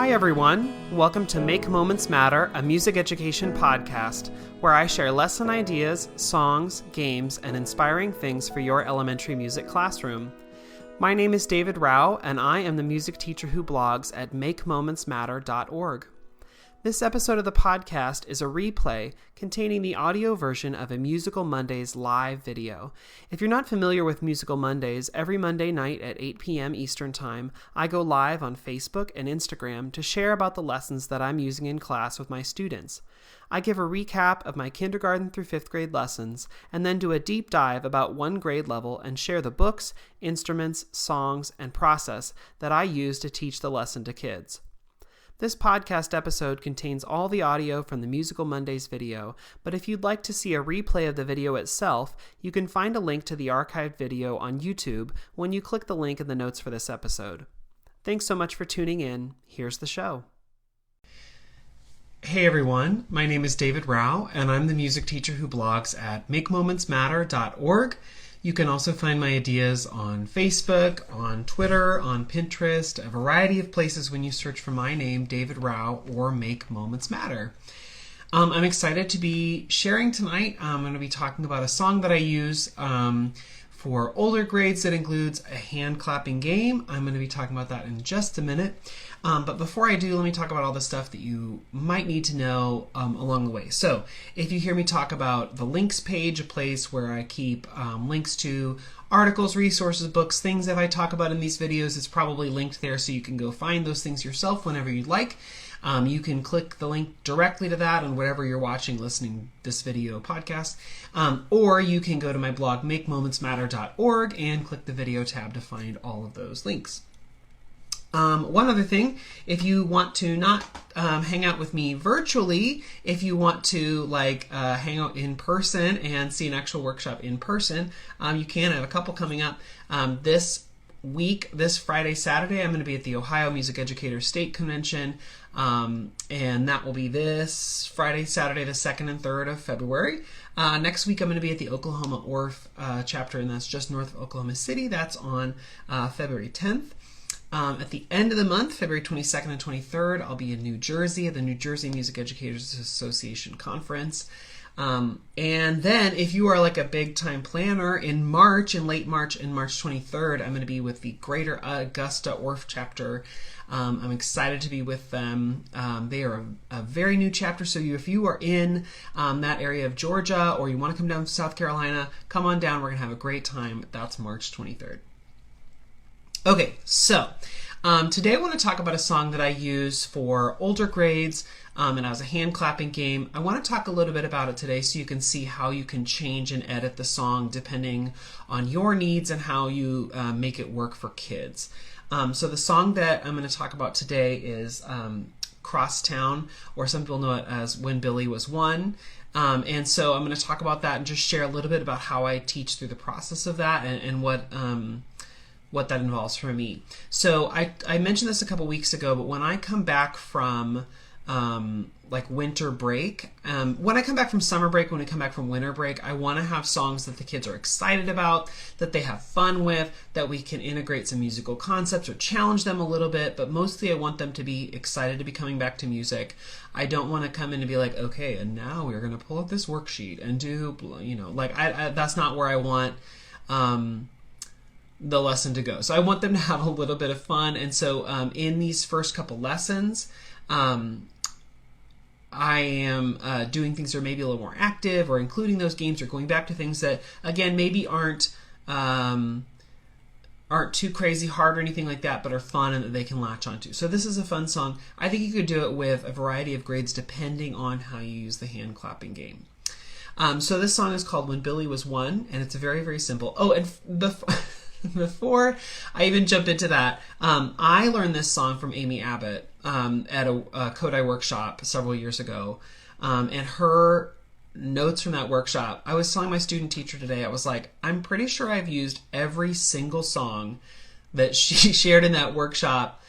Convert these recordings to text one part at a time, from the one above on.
Hi everyone, welcome to Make Moments Matter, a music education podcast, where I share lesson ideas, songs, games, and inspiring things for your elementary music classroom. My name is David Rao, and I am the music teacher who blogs at makemomentsmatter.org. This episode of the podcast is a replay containing the audio version of a Musical Mondays live video. If you're not familiar with Musical Mondays, every Monday night at 8 p.m. Eastern Time, I go live on Facebook and Instagram to share about the lessons that I'm using in class with my students. I give a recap of my kindergarten through 5th grade lessons, and then do a deep dive about one grade level and share the books, instruments, songs, and process that I use to teach the lesson to kids. This podcast episode contains all the audio from the Musical Mondays video, but if you'd like to see a replay of the video itself, you can find a link to the archived video on YouTube when you click the link in the notes for this episode. Thanks so much for tuning in. Here's the show. Hey everyone, my name is David Rao, and I'm the music teacher who blogs at makemomentsmatter.org. You can also find my ideas on Facebook, on Twitter, on Pinterest, a variety of places when you search for my name, David Rao, or Make Moments Matter. I'm excited to be sharing tonight. I'm going to be talking about a song that I use for older grades that includes a hand clapping game. I'm going to be talking about that in just a minute. But before I do, let me talk about all the stuff that you might need to know along the way. So if you hear me talk about the links page, a place where I keep links to articles, resources, books, things that I talk about in these videos, it's probably linked there so you can go find those things yourself whenever you'd like. You can click the link directly to that on whatever you're watching, listening this video podcast, or you can go to my blog, makemomentsmatter.org, and click the video tab to find all of those links. One other thing, if you want to not hang out with me virtually, if you want to hang out in person and see an actual workshop in person, you can. I have a couple coming up this week. This Friday, Saturday, I'm going to be at the Ohio Music Educators State Convention, and that will be this Friday, Saturday, the 2nd and 3rd of February. Next week, I'm going to be at the Oklahoma ORF chapter, and that's just north of Oklahoma City. That's on February 10th. At the end of the month, February 22nd and 23rd, I'll be in New Jersey at the New Jersey Music Educators Association Conference. And then if you are like a big time planner, in March, in late March, and March 23rd, I'm going to be with the Greater Augusta ORF chapter. I'm excited to be with them. They are a very new chapter, so if you are in that area of Georgia or you want to come down to South Carolina, come on down. We're going to have a great time. That's March 23rd. Okay, so today I want to talk about a song that I use for older grades and as a hand clapping game. I want to talk a little bit about it today so you can see how you can change and edit the song depending on your needs and how you make it work for kids. So the song that I'm going to talk about today is Crosstown, or some people know it as When Billy Was One. And so I'm going to talk about that and just share a little bit about how I teach through the process of that and what that involves for me. So I mentioned this a couple weeks ago, but when I come back from winter break, when I come back from summer break, when we come back from winter break, I want to have songs that the kids are excited about, that they have fun with, that we can integrate some musical concepts or challenge them a little bit, but mostly I want them to be excited to be coming back to music. I don't want to come in and be like, okay, and now we're going to pull up this worksheet and do, that's not where I want the lesson to go. So I want them to have a little bit of fun. And so in these first couple lessons, I am doing things that are maybe a little more active, or including those games, or going back to things that, again, maybe aren't too crazy hard or anything like that, but are fun and that they can latch onto. So this is a fun song. I think you could do it with a variety of grades depending on how you use the hand clapping game. So this song is called When Billy Was One, and it's very, very simple. Oh, and before I even jump into that, I learned this song from Amy Abbott at a Kodai workshop several years ago. And her notes from that workshop, I was telling my student teacher today, I was like, I'm pretty sure I've used every single song that she shared in that workshop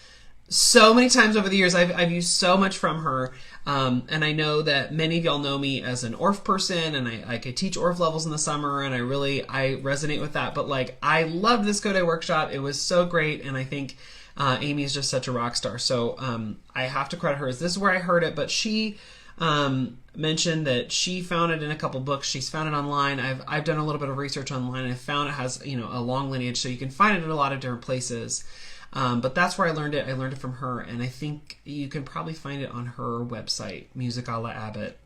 so many times over the years. I've used so much from her. And I know that many of y'all know me as an ORF person, and I could teach ORF levels in the summer, and I resonate with that. But I loved this Kodai workshop. It was so great, and I think Amy is just such a rock star. So I have to credit her. This is where I heard it, but she mentioned that she found it in a couple books. She's found it online. I've done a little bit of research online, and I found it has a long lineage, so you can find it in a lot of different places. But that's where I learned it. I learned it from her, and I think you can probably find it on her website, Music a la Abbott.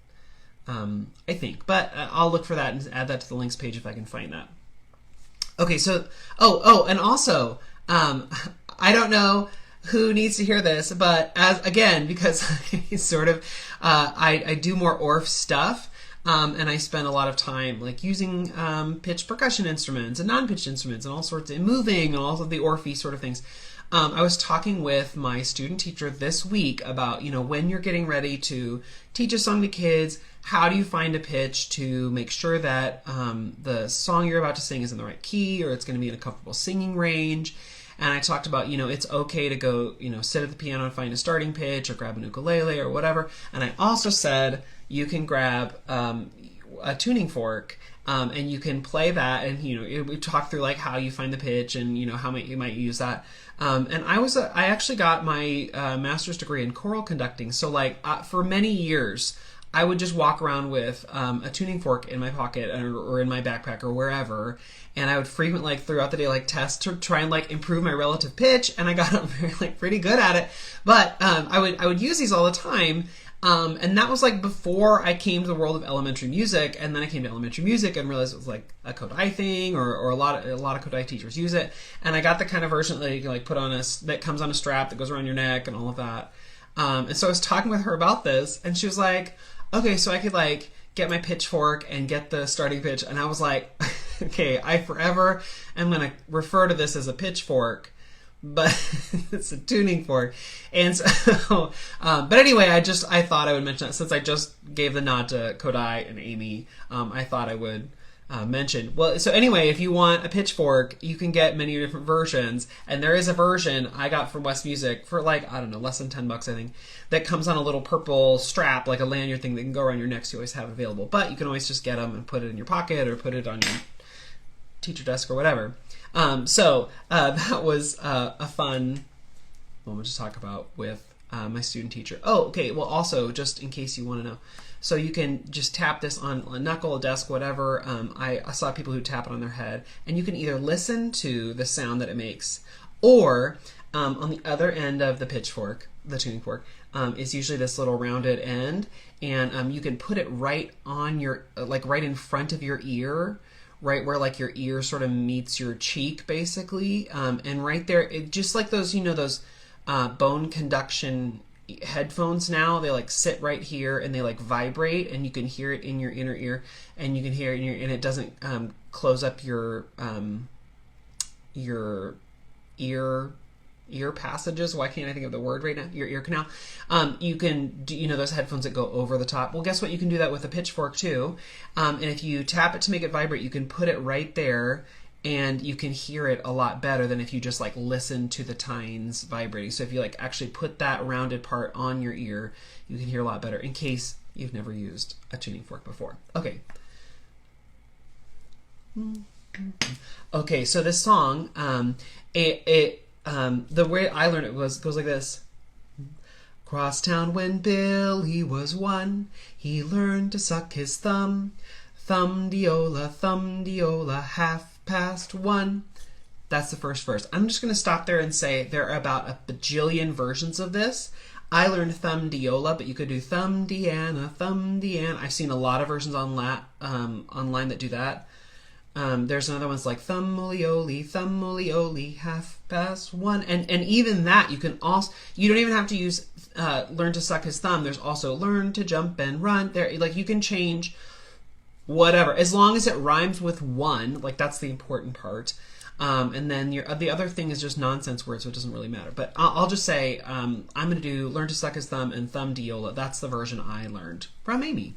I think, but I'll look for that and add that to the links page if I can find that. Okay, so and also I don't know who needs to hear this, but because it's sort of I do more Orff stuff, and I spend a lot of time like using pitched percussion instruments and non-pitched instruments and all sorts and moving and all of the Orphy sort of things. I was talking with my student teacher this week about when you're getting ready to teach a song to kids, how do you find a pitch to make sure that the song you're about to sing is in the right key, or it's going to be in a comfortable singing range. And I talked about, it's okay to go, sit at the piano and find a starting pitch or grab an ukulele or whatever. And I also said you can grab a tuning fork and you can play that. And, we talked through like how you find the pitch and, how you might use that. And I actually got my master's degree in choral conducting. So like for many years, I would just walk around with a tuning fork in my pocket or in my backpack or wherever, and I would frequently throughout the day test to try and improve my relative pitch, and I got pretty good at it. But I would use these all the time, and that was before I came to the world of elementary music, and then I came to elementary music and realized it was a Kodai thing, or a lot of Kodai teachers use it, and I got the kind of version that you can put on that comes on a strap that goes around your neck and all of that. And so I was talking with her about this, and she was like, okay, so I could get my pitchfork and get the starting pitch. And I was like, okay, I forever am going to refer to this as a pitchfork, but it's a tuning fork. And so, but anyway, I thought I would mention that since I just gave the nod to Kodai and Amy, I thought I would mention. Well, so anyway, if you want a pitchfork, you can get many different versions, and there is a version I got from West Music for I don't know, less than $10 I think, that comes on a little purple strap, like a lanyard thing that can go around your neck, so you always have available. But you can always just get them and put it in your pocket or put it on your teacher desk or whatever. So that was a fun moment to talk about with my student teacher. Oh, okay. Well, also, just in case you want to know, so you can just tap this on a knuckle, a desk, whatever. I saw people who tap it on their head, and you can either listen to the sound that it makes, or on the other end of the pitchfork, the tuning fork, is usually this little rounded end, and you can put it right on your, right in front of your ear, right where your ear sort of meets your cheek, basically, and right there, just like those, those bone conduction headphones now, they sit right here and they vibrate, and you can hear it in your inner ear, and you can hear it in your, and it doesn't close up your ear passages. Why can't I think of the word right now? Your ear canal. You can do, those headphones that go over the top. Well, guess what? You can do that with a pitchfork too. And if you tap it to make it vibrate, you can put it right there, and you can hear it a lot better than if you just listen to the tines vibrating. So if you actually put that rounded part on your ear, you can hear a lot better, in case you've never used a tuning fork before. Okay. Okay, so this song, the way I learned it goes like this. Crosstown when Billy was 1, he learned to suck his thumb. Thumb-de-ola, 1:30. That's the first verse. I'm just going to stop there and say there are about a bajillion versions of this. I learned thumb-de-ola, but you could do thumb-de-ana, thumb-de-ana. I've seen a lot of versions online that do that. There's another one's thumb-ole-ole, 1:30. And even that, you don't even have to use learn to suck his thumb. There's also learn to jump and run. There, you can change whatever, as long as it rhymes with 1, that's the important part. And then the other thing is just nonsense words, so it doesn't really matter. But I'll just say I'm going to do learn to suck his thumb and thumb-de-ola. That's the version I learned from Amy.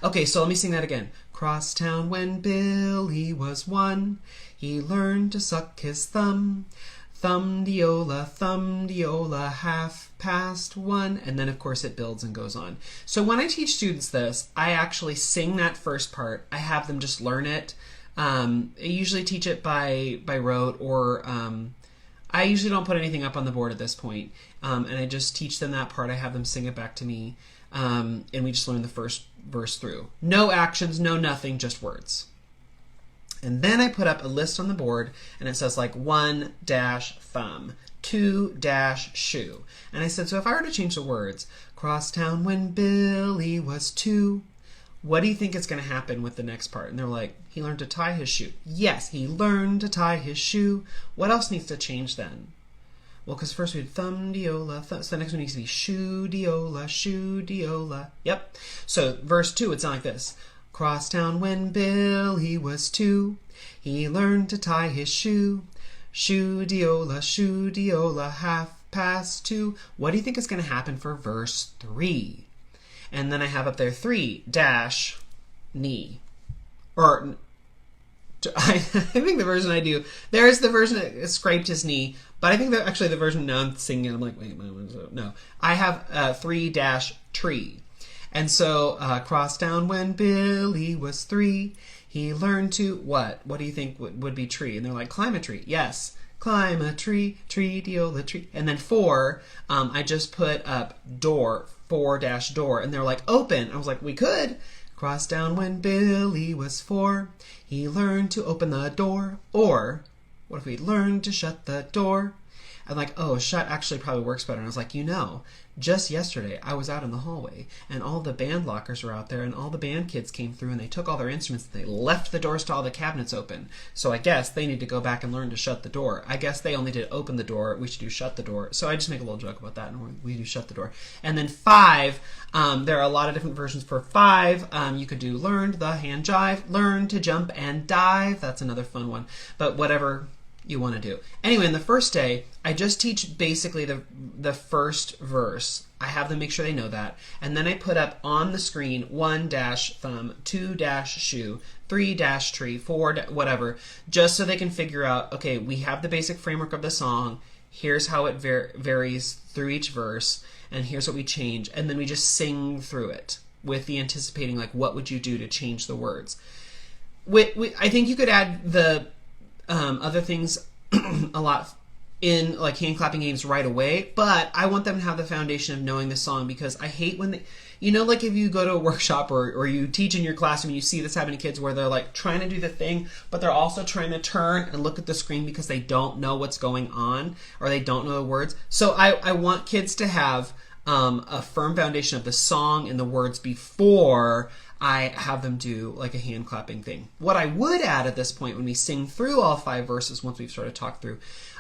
Okay, so let me sing that again. Crosstown when Billy was 1, he learned to suck his thumb. Thumb-de-ola, 1:30. And then, of course, it builds and goes on. So when I teach students this, I actually sing that first part. I have them just learn it. I usually teach it by rote, or I usually don't put anything up on the board at this point, and I just teach them that part. I have them sing it back to me, and we just learn the first verse through. No actions, no nothing, just words. And then I put up a list on the board, and it says like 1-thumb, 2-shoe. And I said, so if I were to change the words, Crosstown when Billy was 2, what do you think is going to happen with the next part? And they're like, he learned to tie his shoe. Yes, he learned to tie his shoe. What else needs to change then? Well, because first we had thumb, diola, thumb. So the next one needs to be shoe, diola, shoe, diola. Yep. So verse 2 would sound like this. Crosstown when Billy was 2, he learned to tie his shoe. Shoe, diola, 2:30. What do you think is going to happen for verse 3? And then I have up there 3-knee. Or, I think the version I do, there's the version that scraped his knee, but I think that actually the version now I'm singing, I'm like, wait, no. I have 3-tree. And so, Crosstown when Billy was 3, he learned to, what? What do you think would be tree? And they're like, climb a tree. Yes, climb a tree, diola, tree. And then 4, I just put up door, 4-door. And they're like, open. I was like, we could. Crosstown when Billy was 4, he learned to open the door. Or, what if we learned to shut the door? I'm like, oh, shut actually probably works better. And I was like, just yesterday I was out in the hallway and all the band lockers were out there and all the band kids came through and they took all their instruments and they left the doors to all the cabinets open. So I guess they need to go back and learn to shut the door. I guess they only did open the door. We should do shut the door. So I just make a little joke about that and we do shut the door. And then 5, there are a lot of different versions for 5. You could do learned the hand jive, learn to jump and dive. That's another fun one. But whatever you want to do. Anyway, in the first day, I just teach basically the first verse. I have them make sure they know that. And then I put up on the screen 1-thumb, 2-shoe, 3-tree, 4, whatever, just so they can figure out, okay, we have the basic framework of the song. Here's how it varies through each verse. And here's what we change. And then we just sing through it with the anticipating, like, what would you do to change the words? I think you could add the other things a lot in like hand clapping games right away, but I want them to have the foundation of knowing the song because I hate when they, like if you go to a workshop or you teach in your classroom and you see this happen to kids where they're like trying to do the thing, but they're also trying to turn and look at the screen because they don't know what's going on or they don't know the words. So I want kids to have a firm foundation of the song and the words before I have them do like a hand clapping thing. What I would add at this point when we sing through all 5 verses, once we've sort of talked through,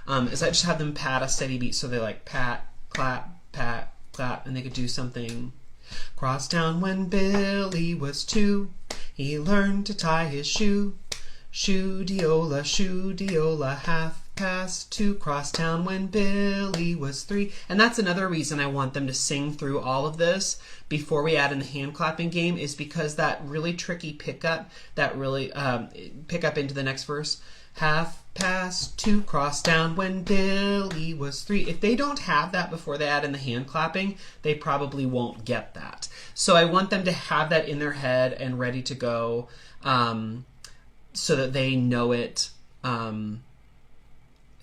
is I just have them pat a steady beat. So they like pat, clap, and they could do something. Crosstown when Billy was 2, he learned to tie his shoe. Shoe diola, 2:30. Crosstown when Billy was 3. And that's another reason I want them to sing through all of this before we add in the hand clapping game, is because that really tricky pickup, that really pickup into the next verse, 2:30, Crosstown when Billy was 3. If they don't have that before they add in the hand clapping, they probably won't get that. So I want them to have that in their head and ready to go, so that they know it,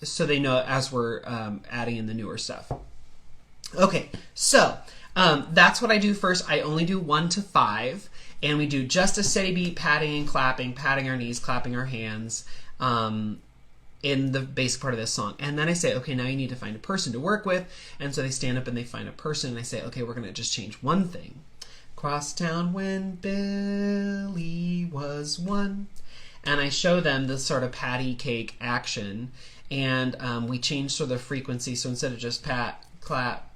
so they know as we're adding in the newer stuff. Okay, so that's what I do first. I only do 1 to 5, and we do just a steady beat, patting and clapping, patting our knees, clapping our hands in the basic part of this song. And then I say, okay, now you need to find a person to work with. And so they stand up and they find a person, and I say, okay, we're going to just change one thing. Crosstown when Billy was 1. And I show them this sort of patty cake action, and we change sort of the frequency. So instead of just pat, clap,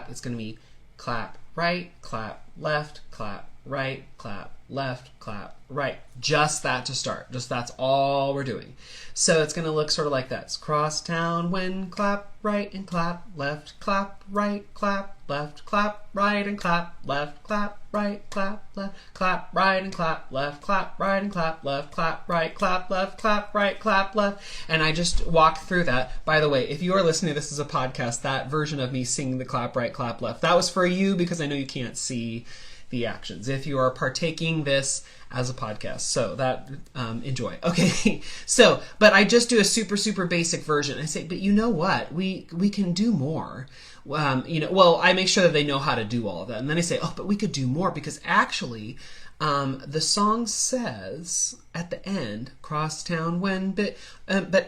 it's going to be clap right, clap left, clap right, clap left, clap right. Just that to start. Just that's all we're doing. So it's going to look sort of like that. It's Crosstown when clap right and clap left, clap right, clap left, clap right and clap left, clap right, clap left, clap right and clap left, clap right and clap left, clap right, clap left, clap right, clap left. And I just walk through that. By the way, if you are listening to this as a podcast, that version of me singing the clap right, clap left, that was for you because I know you can't see the actions if you are partaking this as a podcast. So that, enjoy. Okay. So, but I just do a super, super basic version. I say, but you know what? We can do more. Well, I make sure that they know how to do all of that. And then I say, oh, but we could do more, because actually, the song says at the end, crosstown when, but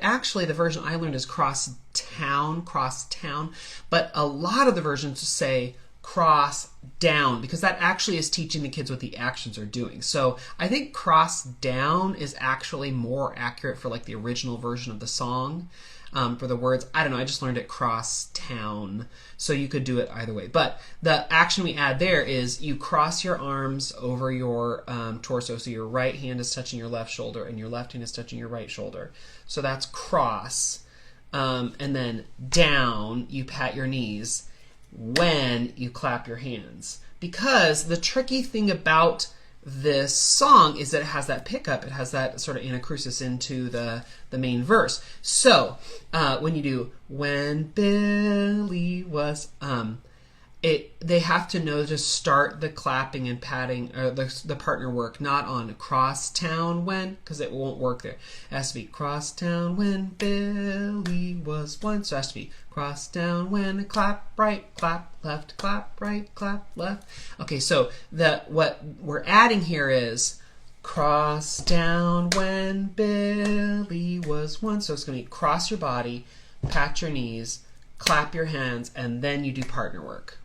actually the version I learned is crosstown, but a lot of the versions say cross down, because that actually is teaching the kids what the actions are doing. So I think cross down is actually more accurate for like the original version of the song. For the words, I don't know, I just learned it crosstown, so you could do it either way. But the action we add there is you cross your arms over your torso, so your right hand is touching your left shoulder and your left hand is touching your right shoulder. So that's cross. And then down, you pat your knees when you clap your hands. Because the tricky thing about this song is that it has that pickup, it has that sort of anacrusis into the main verse. So when you do when Billy was they have to know to start the clapping and patting, or the partner work, not on crosstown when, because it won't work there. It has to be crosstown when Billy was one. So it has to be crosstown when, clap right, clap left, clap right, clap left. Okay, so what we're adding here is crosstown when Billy was one. So it's going to be cross your body, pat your knees, clap your hands, and then you do partner work.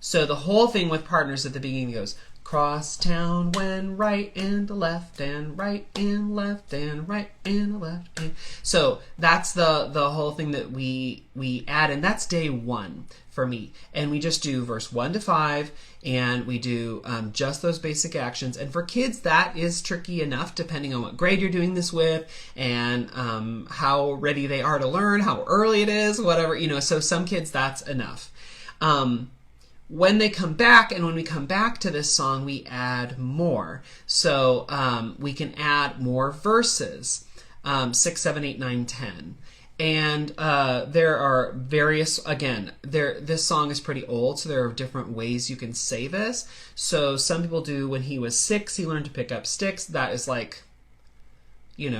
So the whole thing with partners at the beginning goes crosstown when right and left and right and left and right and left. And so that's the whole thing that we add, and that's day one for me. And we just do verse 1 to 5, and we do just those basic actions. And for kids, that is tricky enough, depending on what grade you're doing this with and how ready they are to learn, how early it is, whatever, so some kids that's enough. When they come back, and when we come back to this song, we add more. So we can add more verses, 6, 7, 8, 9, 10. And there are various, again, this song is pretty old, so there are different ways you can say this. So some people do, when he was 6, he learned to pick up sticks. That is like,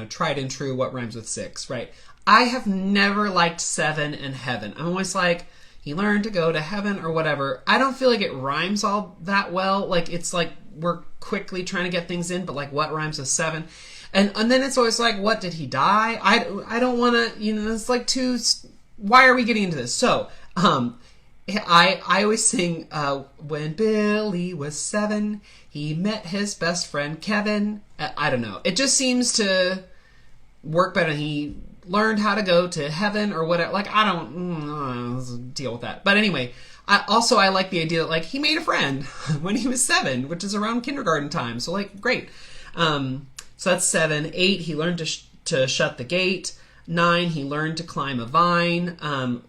tried and true, what rhymes with 6, right? I have never liked 7 and heaven. I'm always like, he learned to go to heaven or whatever. I don't feel like it rhymes all that well. Like, it's like we're quickly trying to get things in, but like, what rhymes with 7? And then it's always like, what, did he die? I don't want to, it's like too, why are we getting into this? So, I always sing, when Billy was 7, he met his best friend Kevin. I don't know. It just seems to work better. He learned how to go to heaven or whatever. Like, I don't deal with that. But anyway, I like the idea that like he made a friend when he was 7, which is around kindergarten time. So like, great. So that's 7. 8, he learned to shut the gate. 9, he learned to climb a vine. I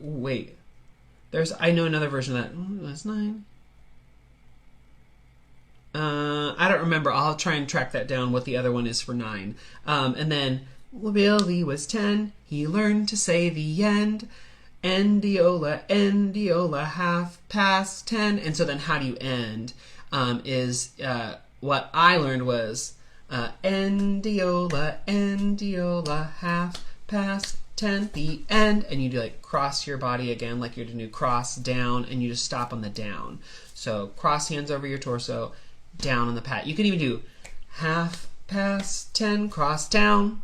know another version of that. That's 9. I don't remember. I'll try and track that down, what the other one is for 9. And then Billy was 10. He learned to say the end. Endiola, endiola, 10:30. And so then how do you end? What I learned was endiola, endiola, 10:30, the end. And you do like cross your body again, like you're going to do cross down, and you just stop on the down. So cross hands over your torso, down on the pat. You can even do 10:30, cross down.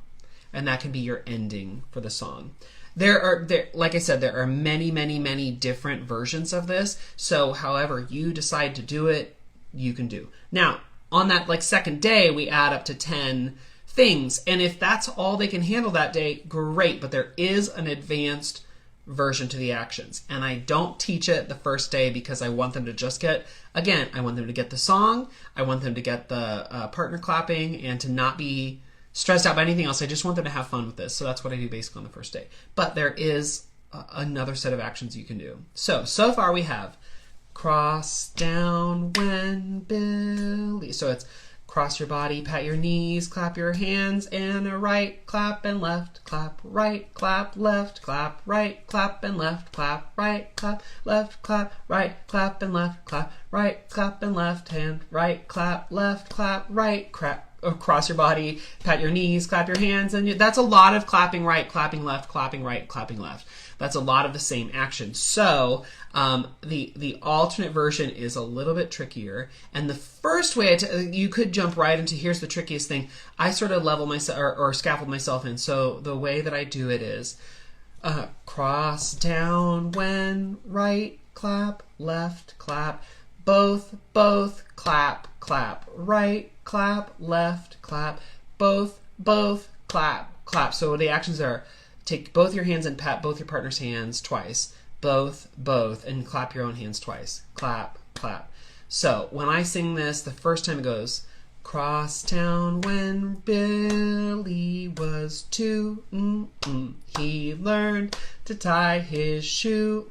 And that can be your ending for the song. Like I said, there are many, many, many different versions of this. So however you decide to do it, you can do. Now, on that like second day, we add up to 10 things. And if that's all they can handle that day, great. But there is an advanced version to the actions. And I don't teach it the first day because I want them to just I want them to get the song. I want them to get the partner clapping and to not be stressed out by anything else. I just want them to have fun with this. So that's what I do basically on the first day. But there is another set of actions you can do. So far we have cross down when Billy. So it's Cross your body, pat your knees, clap your hands, and a right clap and left clap, right clap, left clap, right clap and left clap, right clap, left clap, right clap and left clap, right clap and left hand, right clap, left clap, right clap. Cross your body, pat your knees, clap your hands, and that's a lot of clapping right, clapping left, clapping right, clapping left. That's a lot of the same action. So the alternate version is a little bit trickier. And the first way you could jump right into, here's the trickiest thing. I sort of level myself or scaffold myself in. So the way that I do it is cross down when right clap, left clap, both clap, clap, right clap, left clap, both clap, clap. So the actions are take both your hands and pat both your partner's hands twice, both, and clap your own hands twice, clap, clap. So when I sing this, the first time it goes, Crosstown when Billy was 2, he learned to tie his shoe.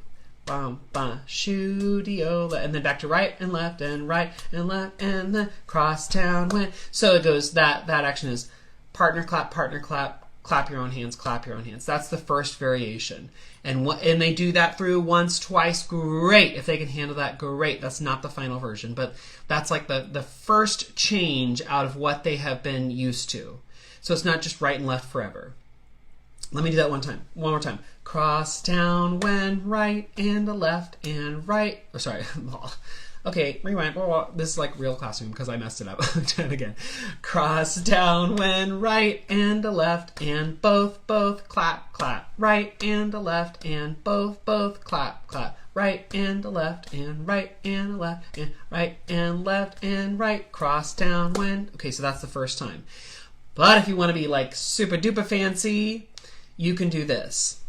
Shoo-dee-ola, and then back to right and left and right and left and then crosstown when. So it goes, that action is partner clap, clap your own hands, clap your own hands. That's the first variation. And they do that through once, twice, great. If they can handle that, great. That's not the final version, but that's like the first change out of what they have been used to. So it's not just right and left forever. Let me do that one more time. Crosstown when right and a left and right. Oh, sorry. Okay, rewind. This is like real classroom because I messed it up. Try it again. Crosstown when right and a left and both clap, clap. Right and a left and both clap, clap. Right and a left and right and a left and right and left and right. Crosstown when. Okay, so that's the first time. But if you want to be like super duper fancy, you can do this.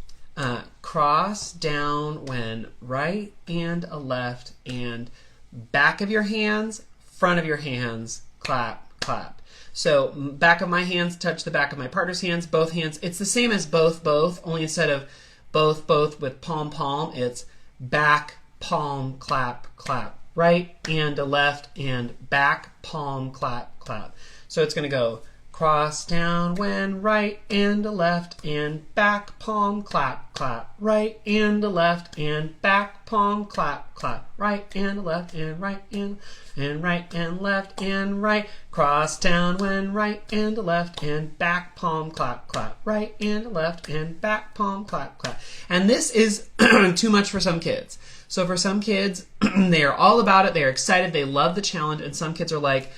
Cross down when right and a left and back of your hands, front of your hands, clap, clap. So back of my hands touch the back of my partner's hands, both hands. It's the same as both, only instead of both with palm, it's back, palm, clap, clap. Right and a left and back, palm, clap, clap. So it's going to go Crosstown when right and a left and back palm clap clap, right and a left and back palm clap clap, right and a left and right and right and left and right. Crosstown when right and a left and back palm clap clap, right and a left and back palm clap clap. And this is too much for some kids. So for some kids, they are all about it. They are excited. They love the challenge. And some kids are like,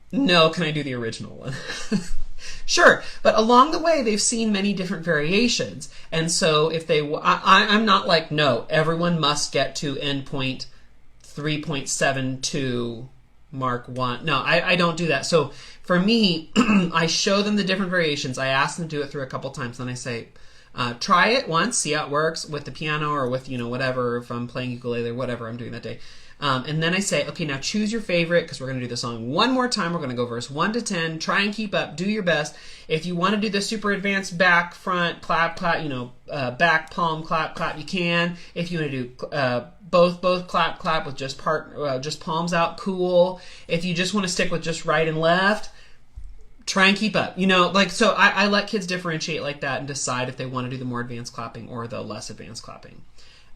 no, can I do the original one? Sure, but along the way they've seen many different variations, and so if I'm not like, no, everyone must get to endpoint 3.72 Mark 1. No, I don't do that. So for me, I show them the different variations. I ask them to do it through a couple times, then I say, try it once, see how it works with the piano or with whatever, if I'm playing ukulele or whatever I'm doing that day. And then I say, okay, now choose your favorite, because we're going to do the song one more time. We're going to go verse 1 to 10. Try and keep up. Do your best. If you want to do the super advanced back, front, clap, clap, back, palm, clap, clap, you can. If you want to do both clap, clap with just palms out, cool. If you just want to stick with just right and left, try and keep up. So I let kids differentiate like that and decide if they want to do the more advanced clapping or the less advanced clapping.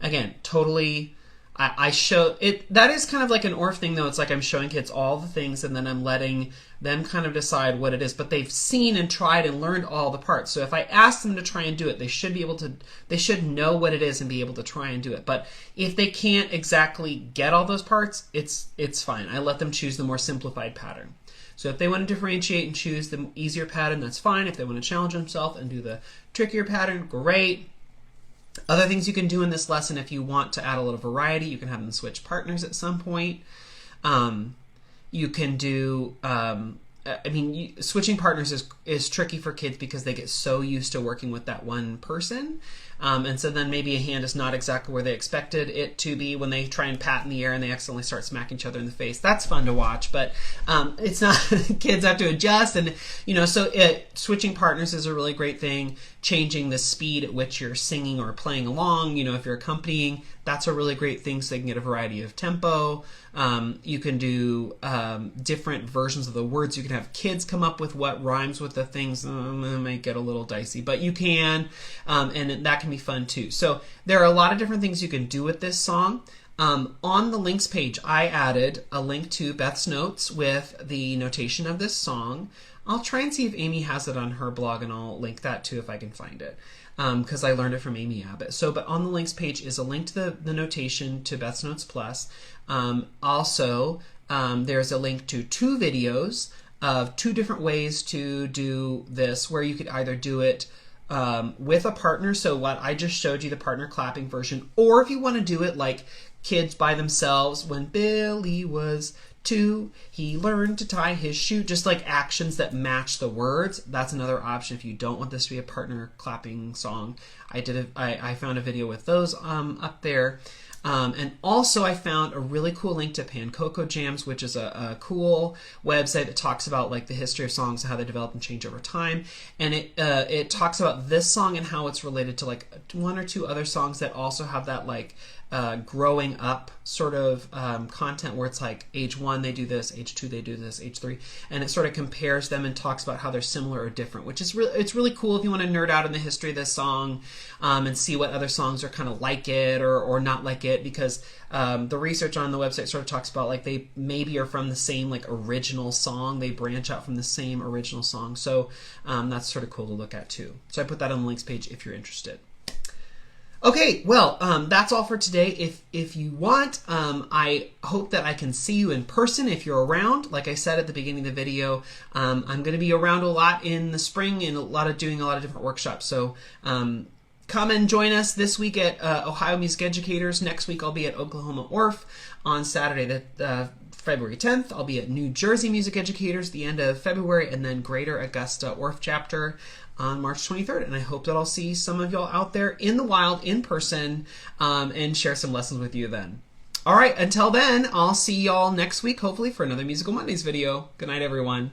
Again, totally... I show it. That is kind of like an ORF thing, though. It's like I'm showing kids all the things, and then I'm letting them kind of decide what it is. But they've seen and tried and learned all the parts. So if I ask them to try and do it, they should be able to. They should know what it is and be able to try and do it. But if they can't exactly get all those parts, it's fine. I let them choose the more simplified pattern. So if they want to differentiate and choose the easier pattern, that's fine. If they want to challenge themselves and do the trickier pattern, great. Other things you can do in this lesson, if you want to add a little variety, you can have them switch partners at some point. You can do, switching partners is tricky for kids because they get so used to working with that one person. And so then maybe a hand is not exactly where they expected it to be when they try and pat in the air and they accidentally start smacking each other in the face. That's fun to watch, but it's not, kids have to adjust. And, switching partners is a really great thing. Changing the speed at which you're singing or playing along, if you're accompanying, That's a really great thing, so they can get a variety of tempo. You can do different versions of the words. You can have kids come up with what rhymes with the things. It might get a little dicey, but you can, and that can be fun too. So there are a lot of different things you can do with this song. On the links page, I added a link to Beth's notes with the notation of this song. I'll try and see if Amy has it on her blog, and I'll link that too if I can find it, because I learned it from Amy Abbott. But on the links page is a link to the notation to Beth's Notes Plus. Also, there's a link to 2 videos of 2 different ways to do this, where you could either do it with a partner, so what I just showed you, the partner clapping version, or if you want to do it like kids by themselves. When Billy was 2, he learned to tie his shoe, just like actions that match the words. That's another option if you don't want this to be a partner clapping song. I found a video with those up there. And also I found a really cool link to Pancoco Jams, which is a cool website that talks about like the history of songs and how they develop and change over time. And it talks about this song and how it's related to like 1 or 2 other songs that also have that like growing up sort of content, where it's like age 1 they do this, age 2 they do this, age 3, and it sort of compares them and talks about how they're similar or different, which is it's really cool if you want to nerd out in the history of this song and see what other songs are kind of like it or not like it, because the research on the website sort of talks about like they maybe are from the same like original song, they branch out from the same original song, so that's sort of cool to look at too. So I put that on the links page if you're interested. Okay, well, that's all for today. If you want, I hope that I can see you in person if you're around. Like I said at the beginning of the video, I'm going to be around a lot in the spring and doing a lot of different workshops. So come and join us this week at Ohio Music Educators. Next week I'll be at Oklahoma Orff. On Saturday, February 10th, I'll be at New Jersey Music Educators the end of February, and then Greater Augusta Orff chapter on March 23rd. And I hope that I'll see some of y'all out there in the wild, in person, and share some lessons with you then. All right, until then, I'll see y'all next week, hopefully, for another Musical Mondays video. Good night, everyone.